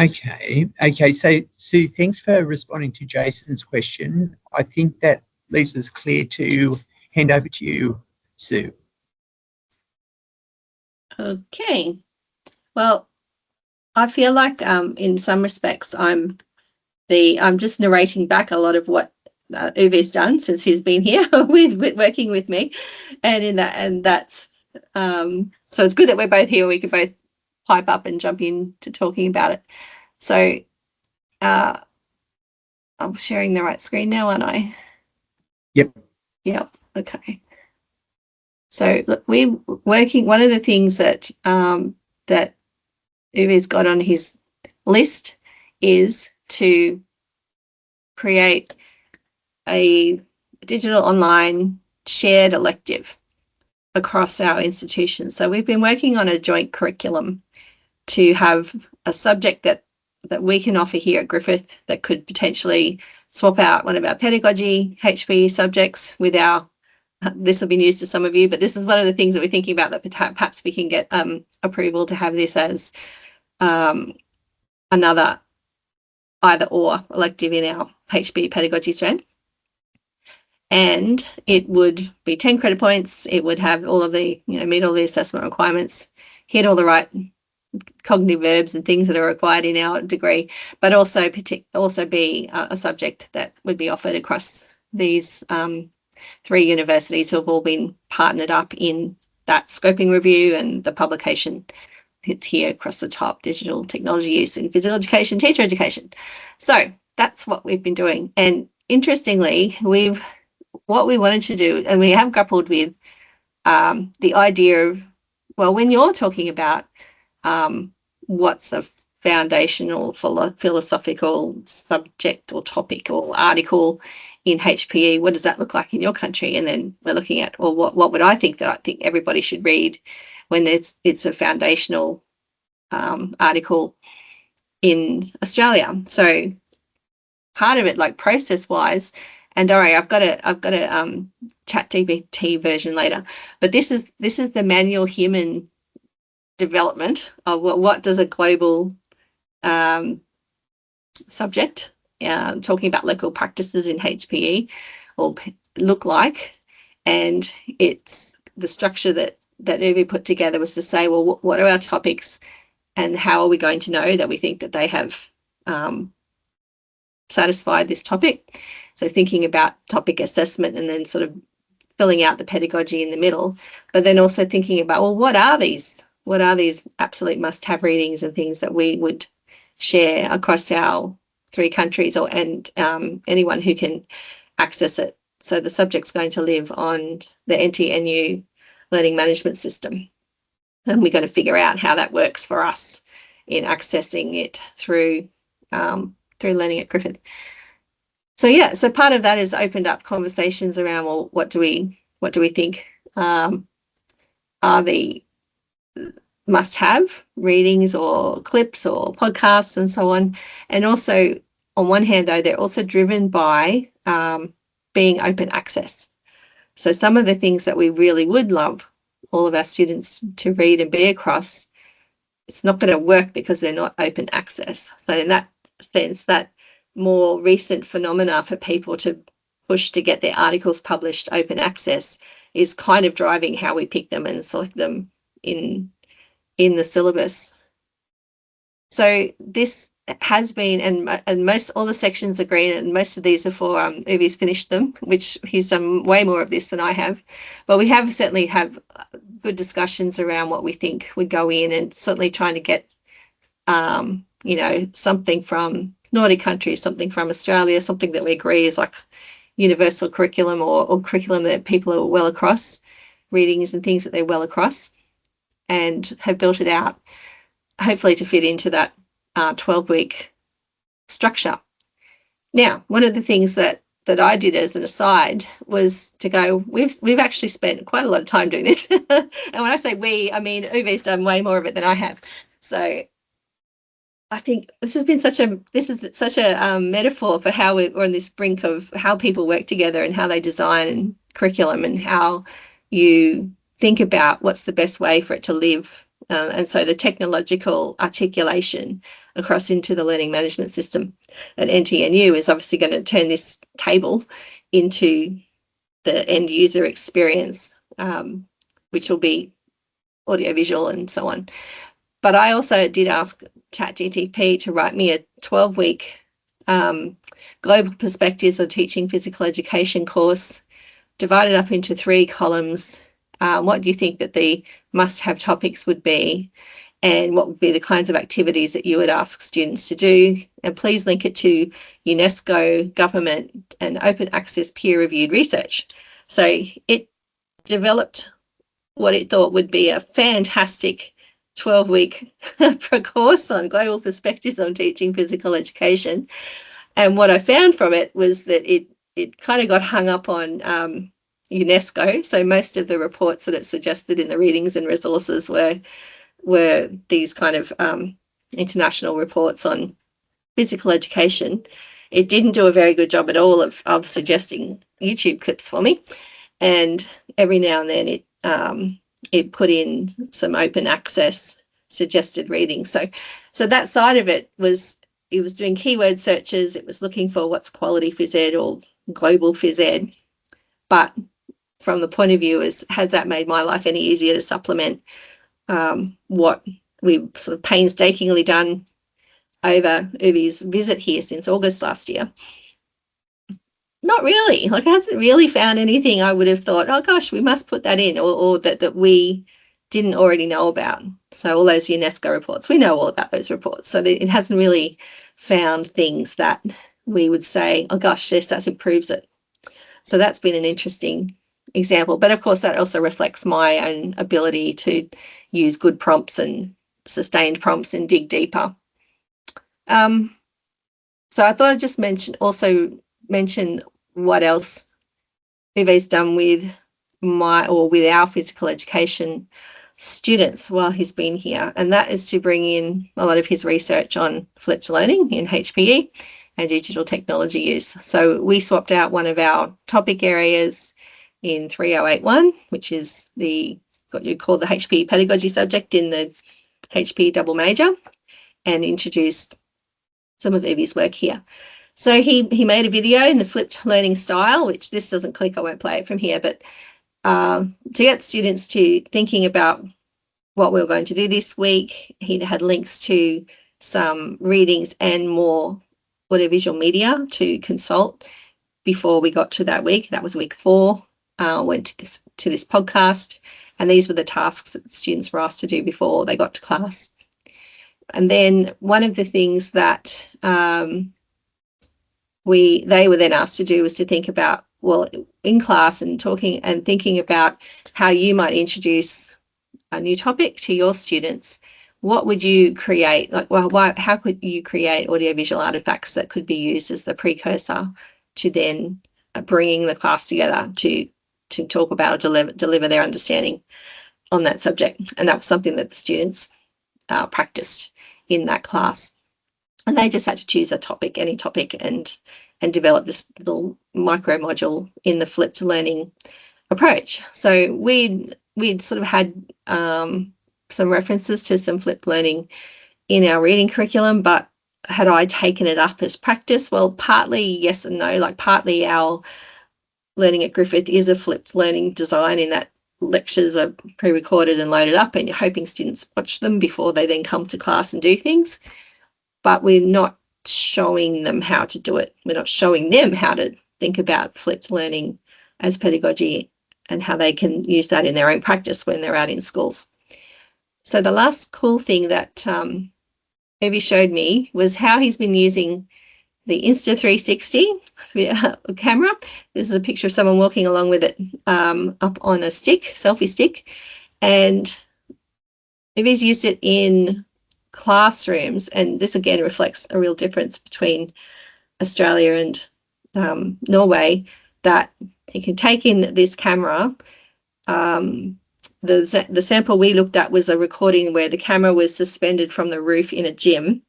Okay. So, Sue, thanks for responding to Jason's question. I think that leaves us clear to hand over to you, Sue. Okay. Well, I feel like in some respects I'm just narrating back a lot of what Uwe's done since he's been here with working with me, and that's so it's good that we're both here. We could both pipe up and jump into talking about it. So I'm sharing the right screen now, aren't I? Yep. Okay. So look, we're working. One of the things that that Uwe's got on his list is to create a digital online shared elective across our institutions. So we've been working on a joint curriculum to have a subject that we can offer here at Griffith that could potentially swap out one of our pedagogy HPE subjects with our, this will be news to some of you, but this is one of the things that we're thinking about, that perhaps we can get approval to have this as another either or elective in our HPE pedagogy stream. And it would be 10 credit points. It would have all of the, meet all the assessment requirements, hit all the right cognitive verbs and things that are required in our degree, but also be a subject that would be offered across these 3 universities who have all been partnered up in that scoping review and the publication. It's here across the top: digital technology use in physical education, teacher education. So that's what we've been doing. And interestingly, what we wanted to do, and we have grappled with the idea of, well, when you're talking about what's a foundational philosophical subject or topic or article in HPE, what does that look like in your country? And then we're looking at, well, what would I think everybody should read when it's a foundational article in Australia. So part of it, like process-wise, and don't worry, I've got a ChatGPT version later, but this is the manual human development of what does a global subject talking about local practices in HPE will look like. And it's the structure that Uwe put together was to say, well, what are our topics and how are we going to know that we think that they have satisfied this topic? So thinking about topic assessment and then sort of filling out the pedagogy in the middle, but then also thinking about, well, what are these absolute must-have readings and things that we would share across our 3 countries, and anyone who can access it. So the subject's going to live on the NTNU learning management system, and we're going to figure out how that works for us in accessing it through learning at Griffith. So yeah, so part of that has opened up conversations around, well, what do we think are the must-have readings or clips or podcasts and so on. And also, on one hand, though, they're also driven by being open access. So some of the things that we really would love all of our students to read and be across, it's not going to work because they're not open access. So in that sense, that more recent phenomena for people to push to get their articles published open access is kind of driving how we pick them and select them in the syllabus. So this has been, and most all the sections are green, and most of these are for Uwe's finished them, which he's done way more of this than I have. But we have certainly have good discussions around what we think would go in, and certainly trying to get something from Nordic countries, something from Australia, something that we agree is like universal curriculum or curriculum that people are well across, readings and things that they're well across, and have built it out, hopefully to fit into that 12-week structure. Now, one of the things that I did as an aside was to go, we've actually spent quite a lot of time doing this. And when I say we, I mean Uwe's done way more of it than I have. So I think this has been such a metaphor for how we're on this brink of how people work together and how they design curriculum and how you think about what's the best way for it to live. And so the technological articulation across into the learning management system at NTNU is obviously going to turn this table into the end user experience, which will be audiovisual and so on. But I also did ask ChatGPT to write me a 12-week global perspectives of teaching physical education course, divided up into 3 columns. What do you think that the must-have topics would be, and what would be the kinds of activities that you would ask students to do? And please link it to UNESCO, government, and open access peer-reviewed research. So it developed what it thought would be a fantastic 12-week course on global perspectives on teaching physical education. And what I found from it was that it kind of got hung up on UNESCO. So most of the reports that it suggested in the readings and resources were these kind of international reports on physical education. It didn't do a very good job at all of suggesting YouTube clips for me. And every now and then it put in some open access suggested reading. So that side of it was doing keyword searches. It was looking for what's quality phys ed or global phys ed. But from the point of view is, has that made my life any easier to supplement what we've sort of painstakingly done over Uvi's visit here since August last year? Not really. Like, it hasn't really found anything I would have thought, oh gosh, we must put that in, or that we didn't already know about. So all those UNESCO reports, we know all about those reports. So it hasn't really found things that we would say, oh gosh, that improves it. So that's been an interesting example. But of course, that also reflects my own ability to use good prompts and sustained prompts and dig deeper. So I thought I'd just mention what else Uwe's done with our physical education students while he's been here, and that is to bring in a lot of his research on flipped learning in HPE and digital technology use. So we swapped out one of our topic areas in 3081, which is what you call the HPE pedagogy subject in the HPE double major, and introduced some of Evie's work here. So he made a video in the flipped learning style, which this doesn't click, I won't play it from here, but to get students to thinking about what we were going to do this week, he had links to some readings and more audiovisual media to consult before we got to that week. That was week 4. Went to this podcast, and these were the tasks that the students were asked to do before they got to class. And then one of the things that they were then asked to do was to think about, well, in class and talking and thinking about how you might introduce a new topic to your students. What would you create? Like, well, how could you create audiovisual artifacts that could be used as the precursor to then bringing the class together to talk about or deliver their understanding on that subject? And that was something that the students practiced in that class. And they just had to choose a topic, any topic, and develop this little micro module in the flipped learning approach. So we'd sort of had some references to some flipped learning in our reading curriculum, but had I taken it up as practice? Well, partly yes and no. Like, partly our learning at Griffith is a flipped learning design in that lectures are pre-recorded and loaded up, and you're hoping students watch them before they then come to class and do things. But we're not showing them how to do it. We're not showing them how to think about flipped learning as pedagogy and how they can use that in their own practice when they're out in schools. So the last cool thing that Evie showed me was how he's been using the Insta360 camera. This is a picture of someone walking along with it up on a selfie stick. And Evie's used it in classrooms, and this again reflects a real difference between Australia and Norway, that he can take in this camera. The sample we looked at was a recording where the camera was suspended from the roof in a gym,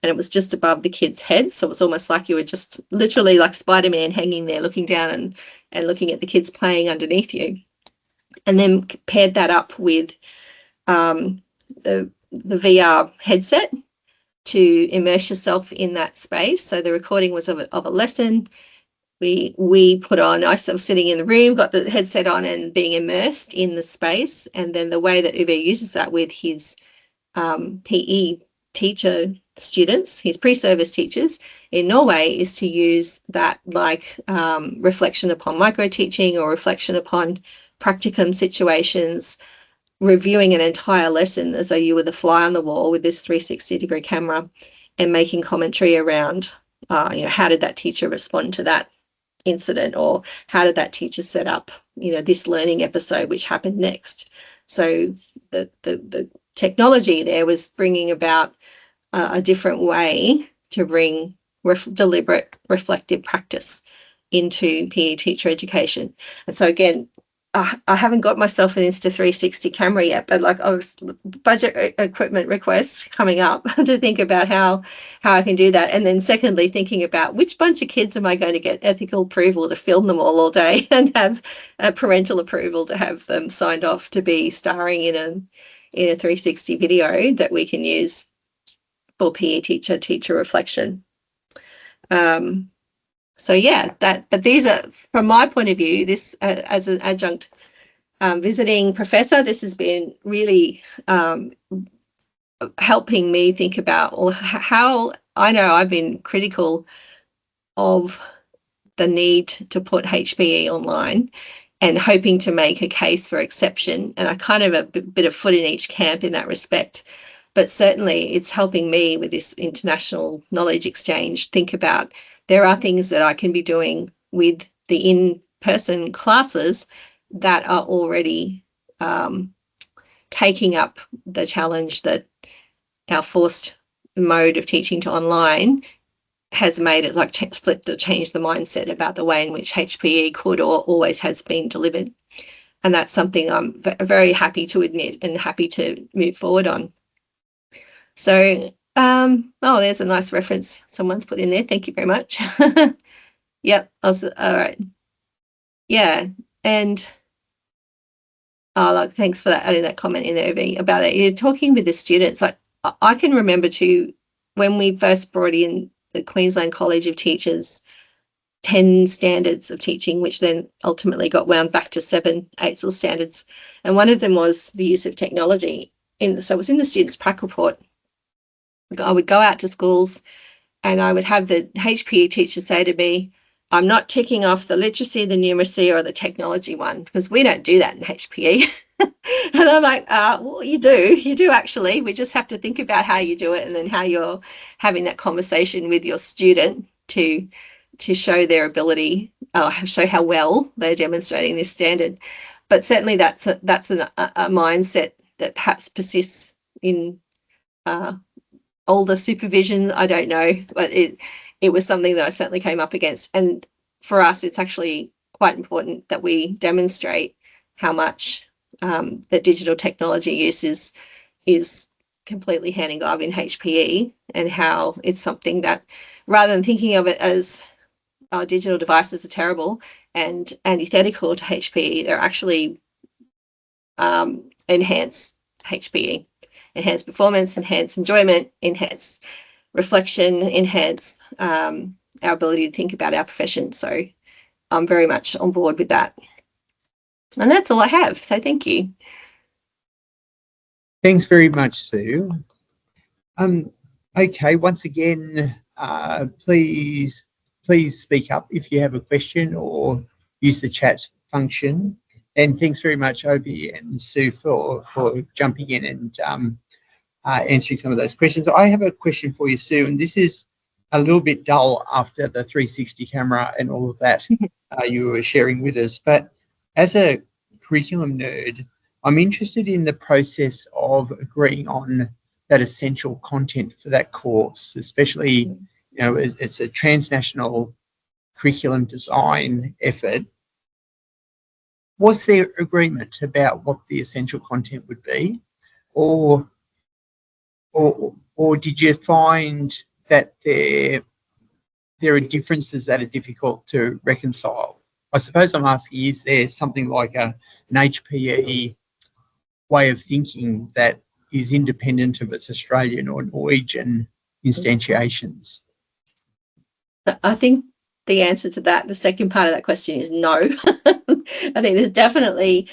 and it was just above the kids' heads. So it was almost like you were just literally like Spider-Man hanging there looking down and looking at the kids playing underneath you. And then paired that up with the VR headset, to immerse yourself in that space. So the recording was of a lesson. We put on, I was sitting in the room, got the headset on and being immersed in the space. And then the way that Uwe uses that with his PE teacher students, his pre-service teachers in Norway, is to use that like reflection upon micro-teaching or reflection upon practicum situations, reviewing an entire lesson as though you were the fly on the wall with this 360-degree camera and making commentary around, how did that teacher respond to that incident, or how did that teacher set up, this learning episode which happened next. So the technology there was bringing about a different way to bring deliberate reflective practice into PE teacher education. And so again, I haven't got myself an Insta360 camera yet, but like I was budget equipment request coming up to think about how I can do that. And then secondly, thinking about which bunch of kids am I going to get ethical approval to film them all day and have parental approval to have them signed off to be starring in a 360 video that we can use for PE teacher reflection. So yeah, but these are, from my point of view, this as an adjunct visiting professor, this has been really helping me think about, or how I know I've been critical of the need to put HPE online and hoping to make a case for exception. And I kind of have a bit of foot in each camp in that respect. But certainly it's helping me with this international knowledge exchange think about there are things that I can be doing with the in-person classes that are already taking up the challenge that our forced mode of teaching to online has made it, like split or change the mindset about the way in which HPE could or always has been delivered. And that's something I'm very happy to admit and happy to move forward on. So, there's a nice reference someone's put in there. Thank you very much. Yep. All right. Yeah. And thanks for that, adding that comment in there about it. You're talking with the students. Like I can remember too, when we first brought in the Queensland College of Teachers 10 standards of teaching, which then ultimately got wound back to 7 AITSL standards. And one of them was the use of technology. So it was in the students' prac report. I would go out to schools and I would have the HPE teacher say to me, I'm not ticking off the literacy, the numeracy, or the technology one, because we don't do that in HPE. And I'm like, well, you do actually. We just have to think about how you do it and then how you're having that conversation with your student to show their ability, show how well they're demonstrating this standard. But certainly that's a mindset that perhaps persists in older supervision. I don't know, but it was something that I certainly came up against. And for us, it's actually quite important that we demonstrate how much that digital technology use is completely hand in glove in HPE, and how it's something that, rather than thinking of it as digital devices are terrible and antithetical to HPE, they're actually enhance HPE, enhance performance, enhance enjoyment, enhance reflection, enhance our ability to think about our profession. So I'm very much on board with that. And that's all I have. So thank you. Thanks very much, Sue. Okay, once again, please speak up if you have a question or use the chat function. And thanks very much, Obi and Sue, for jumping in and answering some of those questions. I have a question for you, Sue, and this is a little bit dull after the 360 camera and all of that you were sharing with us. But as a curriculum nerd, I'm interested in the process of agreeing on that essential content for that course, especially, it's a transnational curriculum design effort. Was there agreement about what the essential content would be, or did you find that there are differences that are difficult to reconcile? I suppose I'm asking, is there something like an HPE way of thinking that is independent of its Australian or Norwegian instantiations? I think the answer to that, the second part of that question, is no. I think there's definitely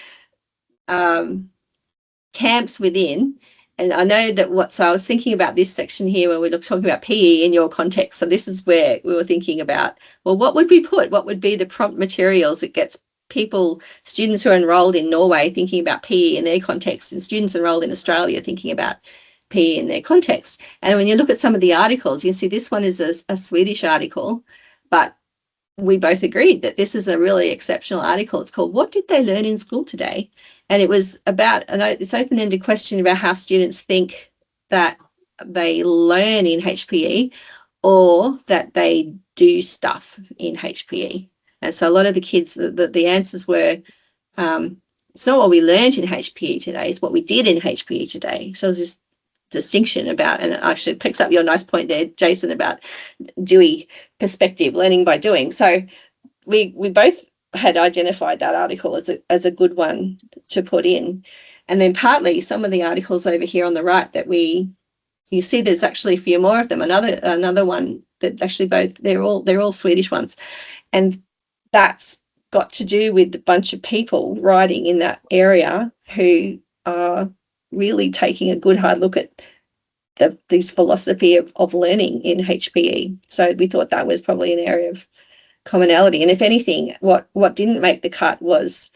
camps within. And I know that so I was thinking about this section here where we were talking about PE in your context. So this is where we were thinking about, well, what would we put? What would be the prompt materials that gets students who are enrolled in Norway thinking about PE in their context, and students enrolled in Australia thinking about PE in their context. And when you look at some of the articles, you see this one is a Swedish article, but we both agreed that this is a really exceptional article. It's called "What Did They Learn in School Today?" And it was about this open-ended question about how students think that they learn in HPE or that they do stuff in HPE. And so a lot of the kids, the answers were, it's not what we learned in HPE today, it's what we did in HPE today. So there's this distinction about, and it actually picks up your nice point there, Jason, about Dewey perspective, learning by doing. So we both had identified that article as a good one to put in. And then partly some of the articles over here on the right that you see there's actually a few more of them. Another one that actually they're all Swedish ones. And that's got to do with a bunch of people writing in that area who are really taking a good hard look at this philosophy of learning in HPE. So we thought that was probably an area of commonality. And if anything, what didn't make the cut was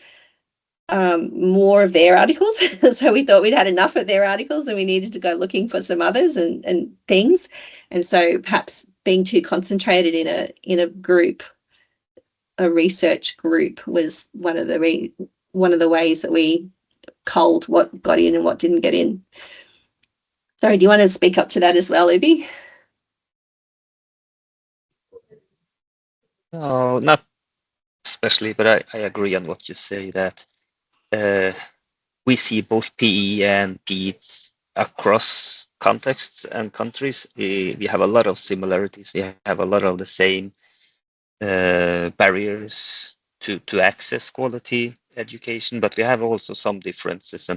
more of their articles. So we thought we'd had enough of their articles and we needed to go looking for some others and things. And so perhaps being too concentrated in a group, a research group, was one of the ways that we culled what got in and what didn't get in. Sorry, do you want to speak up to that as well, Ubi? No, not especially, but I agree on what you say, that we see both PE and PEs across contexts and countries. We have a lot of similarities. We have a lot of the same barriers to access quality education, but we have also some differences,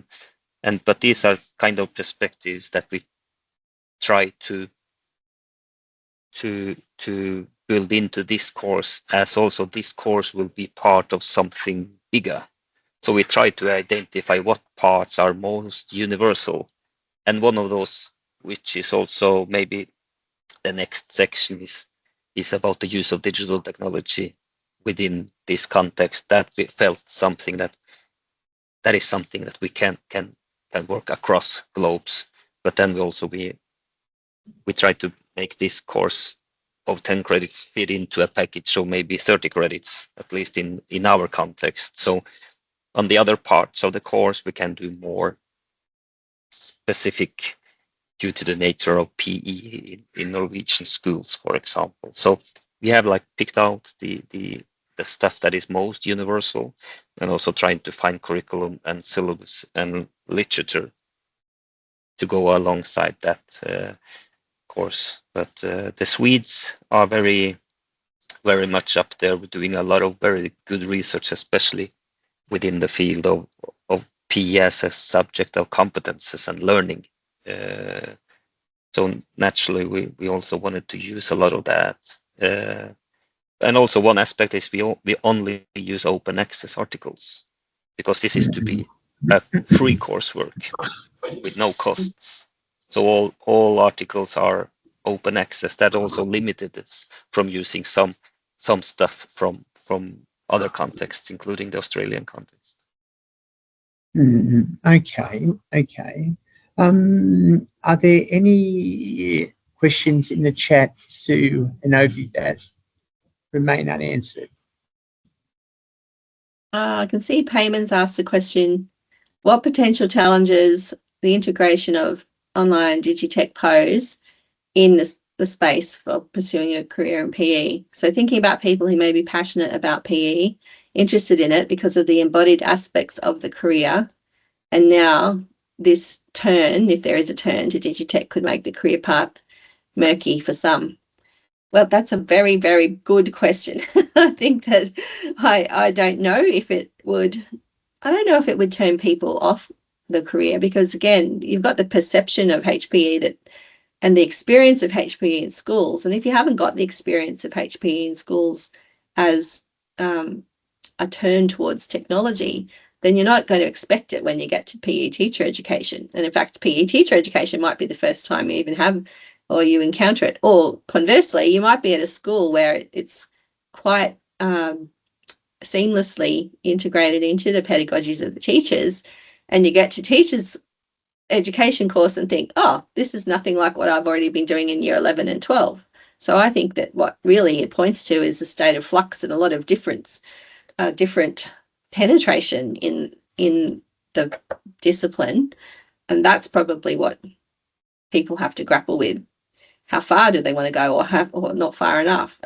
but these are kind of perspectives that we try to build into this course, as also this course will be part of something bigger. So we try to identify what parts are most universal, and one of those, which is also maybe the next section, is about the use of digital technology within this context. That we felt something that is something that we can work across globes. But then we try to make this course of 10 credits fit into a package, so maybe 30 credits, at least in our context. So on the other parts of the course, we can do more specific due to the nature of PE in Norwegian schools, for example. So we have picked out the stuff that is most universal, and also trying to find curriculum and syllabus and literature to go alongside that course. But the Swedes are very, very much up there with doing a lot of very good research, especially within the field of PE as a subject of competences and learning. So naturally, we also wanted to use a lot of that. And also one aspect is we only use open access articles, because this is to be a free coursework with no costs. So all articles are open access. That also limited us from using some stuff from other contexts, including the Australian context. Okay. Are there any questions in the chat, Sue and Ovi, that remain unanswered? I can see Payman's asked a question. What potential challenges the integration of online DigiTech pose in the space for pursuing a career in PE? So thinking about people who may be passionate about PE, interested in it because of the embodied aspects of the career, and now this turn, if there is a turn to DigiTech, could make the career path murky for some. Well, that's a very, very good question. I think that I don't know if it would turn people off the career, because again, you've got the perception of HPE that and the experience of HPE in schools. And if you haven't got the experience of HPE in schools as a turn towards technology, then you're not going to expect it when you get to PE teacher education. And in fact, PE teacher education might be the first time you even have or you encounter it. Or conversely, you might be at a school where it's quite seamlessly integrated into the pedagogies of the teachers, and you get to teachers education course and think, oh, this is nothing like what I've already been doing in year 11 and 12. So I think that what really it points to is a state of flux and a lot of different penetration in the discipline, and that's probably what people have to grapple with. How far do they want to go, or not far enough?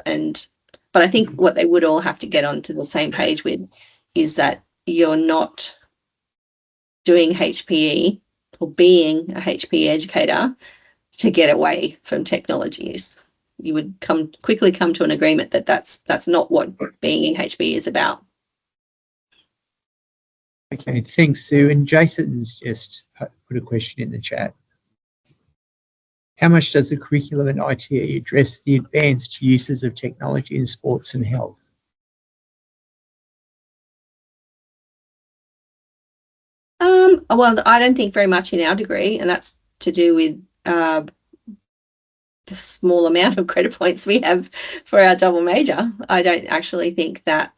But I think what they would all have to get onto the same page with is that you're not doing HPE or being a HPE educator to get away from technologies. You would quickly come to an agreement that that's not what being in HPE is about. Okay, thanks, Sue. And Jason's just put a question in the chat. How much does the curriculum in ITE address the advanced uses of technology in sports and health? Well, I don't think very much in our degree, and that's to do with the small amount of credit points we have for our double major. I don't actually think that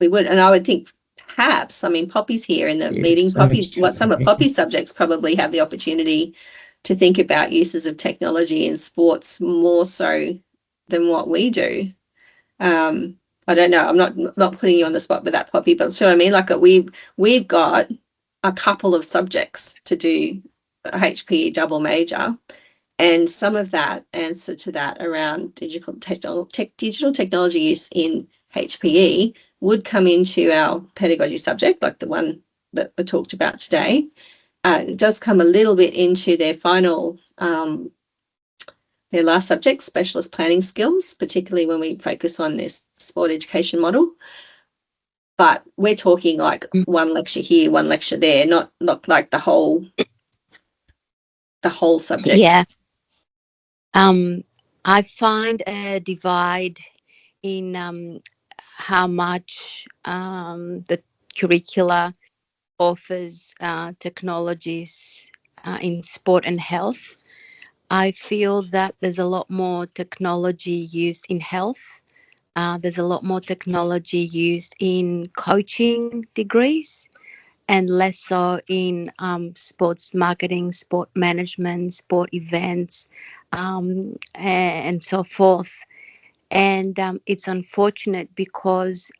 we would, and I would think perhaps, I mean, Poppy's here in the meeting. Poppy, some of Poppy's subjects probably have the opportunity to think about uses of technology in sports more so than what we do. I don't know. I'm not putting you on the spot with that, Poppy, but you know what I mean? Like we've got a couple of subjects to do a HPE double major, and some of that answer to that around digital technology use in HPE would come into our pedagogy subject, like the one that we talked about today. It does come a little bit into their final, their last subject, specialist planning skills, particularly when we focus on this sport education model. But we're talking like one lecture here, one lecture there, not like the whole subject. Yeah. I find a divide in how much the curricula offers technologies in sport and health. I feel that there's a lot more technology used in health. There's a lot more technology used in coaching degrees, and less so in sports marketing, sport management, sport events, and so forth. And it's unfortunate because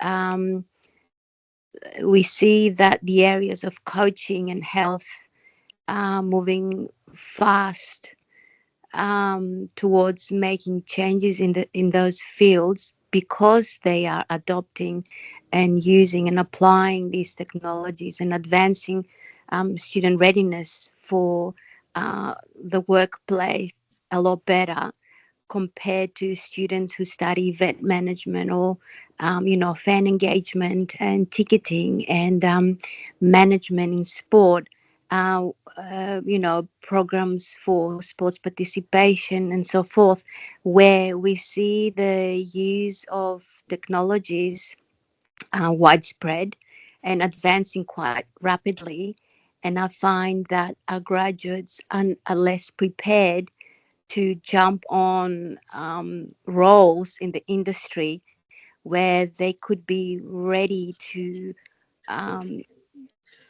we see that the areas of coaching and health are moving fast towards making changes in those fields, because they are adopting and using and applying these technologies and advancing student readiness for the workplace a lot better compared to students who study event management or fan engagement and ticketing and management in sport. Programs for sports participation and so forth, where we see the use of technologies widespread and advancing quite rapidly. And I find that our graduates are less prepared to jump on roles in the industry where they could be ready to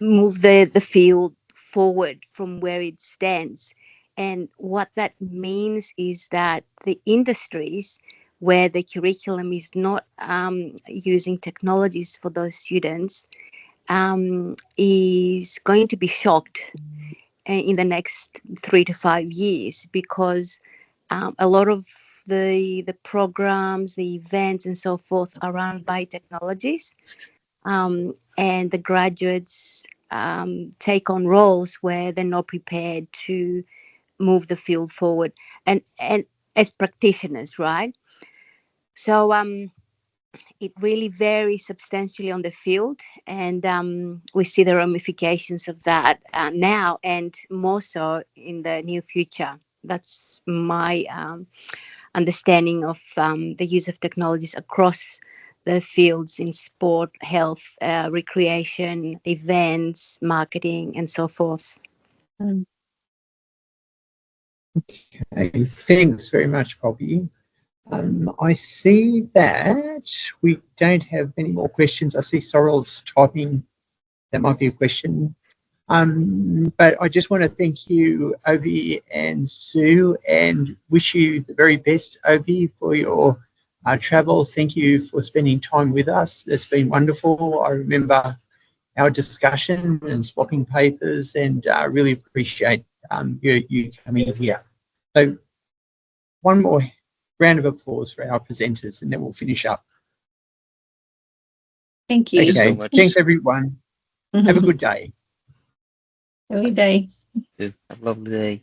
move the field forward from where it stands. And what that means is that the industries where the curriculum is not using technologies for those students is going to be shocked in the next 3 to 5 years, because a lot of the programs, the events and so forth are run by technologies, and the graduates take on roles where they're not prepared to move the field forward, and as practitioners, right? So it really varies substantially on the field, and we see the ramifications of that now, and more so in the near future, That's my understanding of the use of technologies across the fields in sport, health, recreation, events, marketing, and so forth. Okay, thanks very much, Poppy. I see that we don't have any more questions. I see Sorrel's typing. That might be a question. But I just want to thank you, Ovi and Sue, and wish you the very best, Ovi, for your travels. Thank you for spending time with us. It's been wonderful. I remember our discussion and swapping papers, and really appreciate you coming here. So one more round of applause for our presenters, and then we'll finish up. Thank you. Thank you so Okay, much. thanks everyone. Have a good day. Have a good day. Have a lovely day.